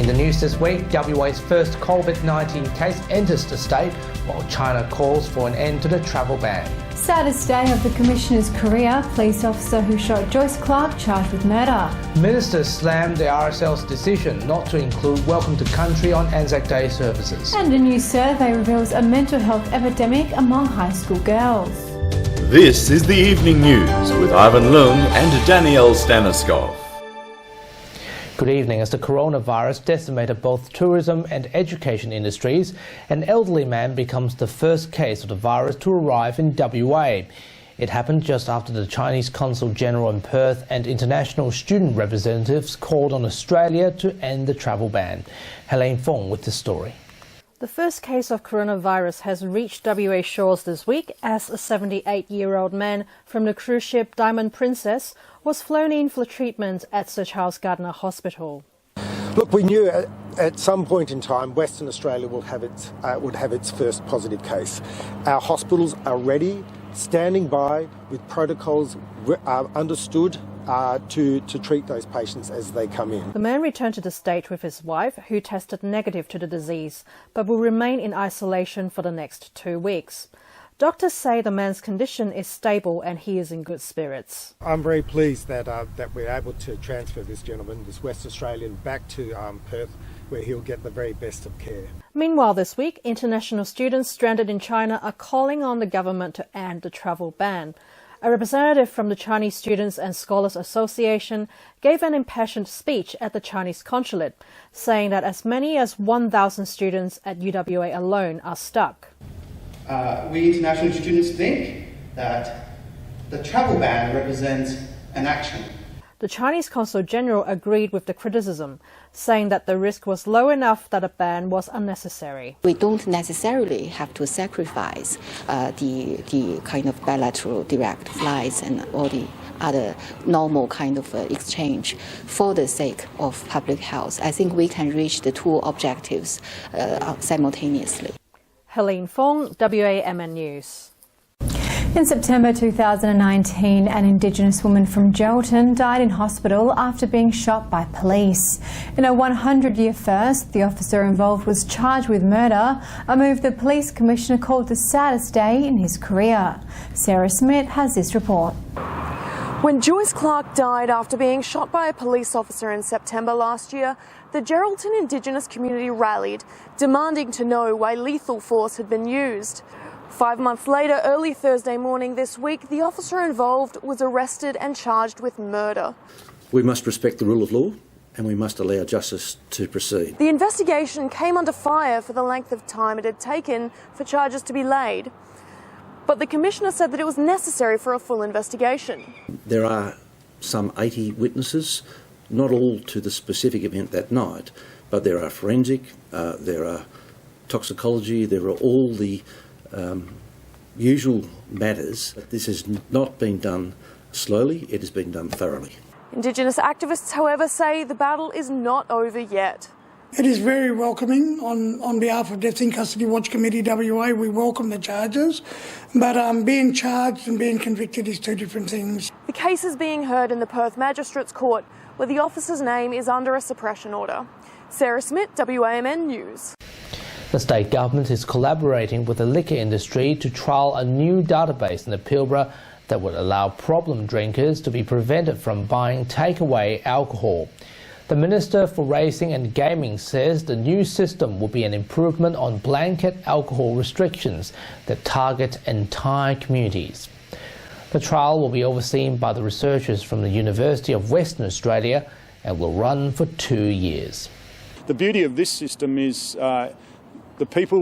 In the news this week, WA's first COVID-19 case enters the state, while China calls for an end to the travel ban. Saddest day of the Commissioner's career, police officer who shot Joyce Clarke charged with murder. Ministers slammed the RSL's decision not to include Welcome to Country on Anzac Day services. And a new survey reveals a mental health epidemic among high school girls. This is the Evening News with Ivan Leung and Danielle Staniskov. Good evening. As the coronavirus decimated both tourism and education industries, an elderly man becomes the first case of the virus to arrive in WA. It happened just after the Chinese Consul General in Perth and international student representatives called on Australia to end the travel ban. Helene Fong with the story. The first case of coronavirus has reached WA shores this week as a 78-year-old man from the cruise ship Diamond Princess was flown in for treatment at Sir Charles Gardner Hospital. Look, we knew at some point in time Western Australia would have its first positive case. Our hospitals are ready, standing by with protocols understood to treat those patients as they come in. The man returned to the state with his wife, who tested negative to the disease, but will remain in isolation for the next 2 weeks. Doctors say the man's condition is stable and he is in good spirits. I'm very pleased that we're able to transfer this gentleman, this West Australian, back to Perth, where he'll get the very best of care. Meanwhile, this week, international students stranded in China are calling on the government to end the travel ban. A representative from the Chinese Students and Scholars Association gave an impassioned speech at the Chinese consulate, saying that as many as 1,000 students at UWA alone are stuck. We international students think that the travel ban represents an action. The Chinese Consul General agreed with the criticism, saying that the risk was low enough that a ban was unnecessary. We don't necessarily have to sacrifice the kind of bilateral direct flights and all the other normal kind of exchange for the sake of public health. I think we can reach the two objectives simultaneously. Helene Fong, WAMN News. In September 2019, an Indigenous woman from Geraldton died in hospital after being shot by police. In a 100-year first, the officer involved was charged with murder, a move the Police Commissioner called the saddest day in his career. Sarah Smith has this report. When Joyce Clarke died after being shot by a police officer in September last year, the Geraldton Indigenous community rallied, demanding to know why lethal force had been used. 5 months later, early Thursday morning this week, the officer involved was arrested and charged with murder. We must respect the rule of law and we must allow justice to proceed. The investigation came under fire for the length of time it had taken for charges to be laid. But the Commissioner said that it was necessary for a full investigation. There are some 80 witnesses, not all to the specific event that night, but there are forensic, there are toxicology, there are all the usual matters. This has not been done slowly, it has been done thoroughly. Indigenous activists, however, say the battle is not over yet. It is very welcoming. On behalf of Death in Custody Watch Committee WA, we welcome the charges, but being charged and being convicted is two different things. The case is being heard in the Perth Magistrates Court, where the officer's name is under a suppression order. Sarah Smith, WAMN News. The state government is collaborating with the liquor industry to trial a new database in the Pilbara that would allow problem drinkers to be prevented from buying takeaway alcohol. The Minister for Racing and Gaming says the new system will be an improvement on blanket alcohol restrictions that target entire communities. The trial will be overseen by the researchers from the University of Western Australia and will run for 2 years. The beauty of this system is the people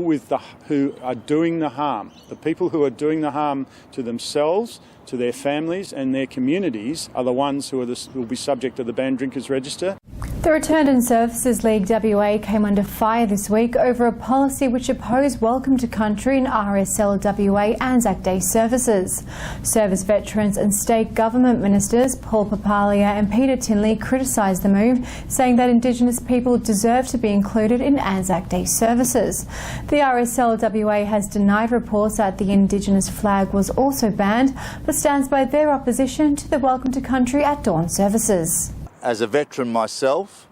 who are doing the harm, the people who are doing the harm to themselves, to their families and their communities are the ones who will be subject to the Banned Drinkers Register. The Returned and Services League WA came under fire this week over a policy which opposed Welcome to Country and RSL WA Anzac Day services. Service veterans and state government ministers Paul Papalia and Peter Tinley criticised the move, saying that Indigenous people deserve to be included in Anzac Day services. The RSL WA has denied reports that the Indigenous flag was also banned, but stands by their opposition to the Welcome to Country at Dawn services. As a veteran myself,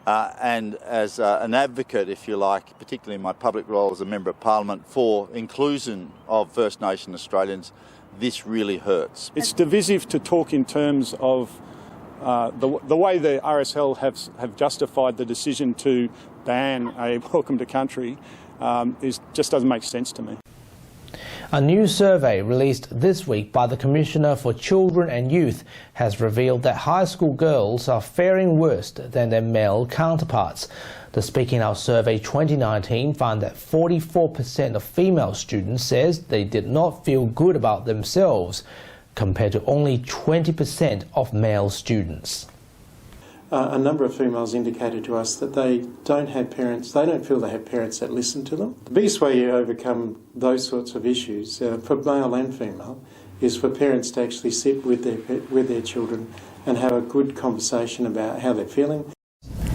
and as an advocate, if you like, particularly in my public role as a Member of Parliament for inclusion of First Nation Australians, this really hurts. It's divisive to talk in terms of the way the RSL have justified the decision to ban a welcome to country just doesn't make sense to me. A new survey released this week by the Commissioner for Children and Youth has revealed that high school girls are faring worse than their male counterparts. The Speaking Out Survey 2019 found that 44% of female students says they did not feel good about themselves, compared to only 20% of male students. A number of females indicated to us that they don't feel they have parents that listen to them. The biggest way you overcome those sorts of issues, for male and female, is for parents to actually sit with their children and have a good conversation about how they're feeling.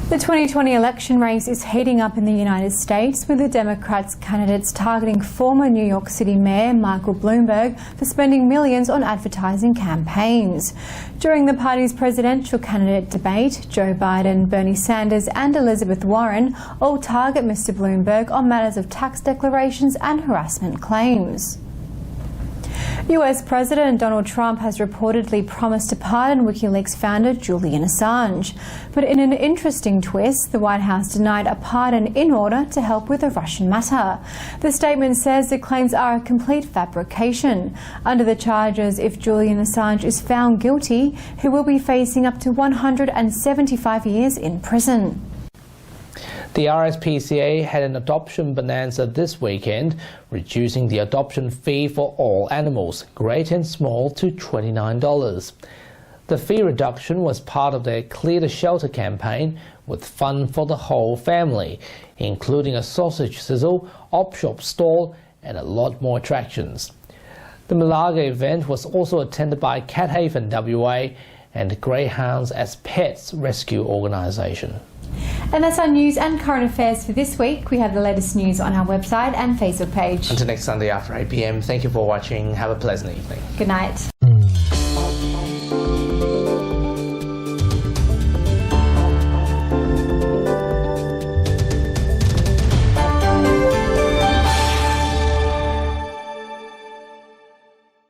The 2020 election race is heating up in the United States, with the Democrats' candidates targeting former New York City Mayor Michael Bloomberg for spending millions on advertising campaigns. During the party's presidential candidate debate, Joe Biden, Bernie Sanders and Elizabeth Warren all target Mr. Bloomberg on matters of tax declarations and harassment claims. US President Donald Trump has reportedly promised to pardon WikiLeaks founder Julian Assange. But in an interesting twist, the White House denied a pardon in order to help with the Russian matter. The statement says the claims are a complete fabrication. Under the charges, if Julian Assange is found guilty, he will be facing up to 175 years in prison. The RSPCA had an adoption bonanza this weekend, reducing the adoption fee for all animals, great and small, to $29. The fee reduction was part of their Clear the Shelter campaign, with fun for the whole family, including a sausage sizzle, op-shop stall and a lot more attractions. The Malaga event was also attended by Cathaven WA and Greyhounds as Pets Rescue Organisation. And that's our news and current affairs for this week. We have the latest news on our website and Facebook page. Until next Sunday after 8 p.m, thank you for watching. Have a pleasant evening. Good night.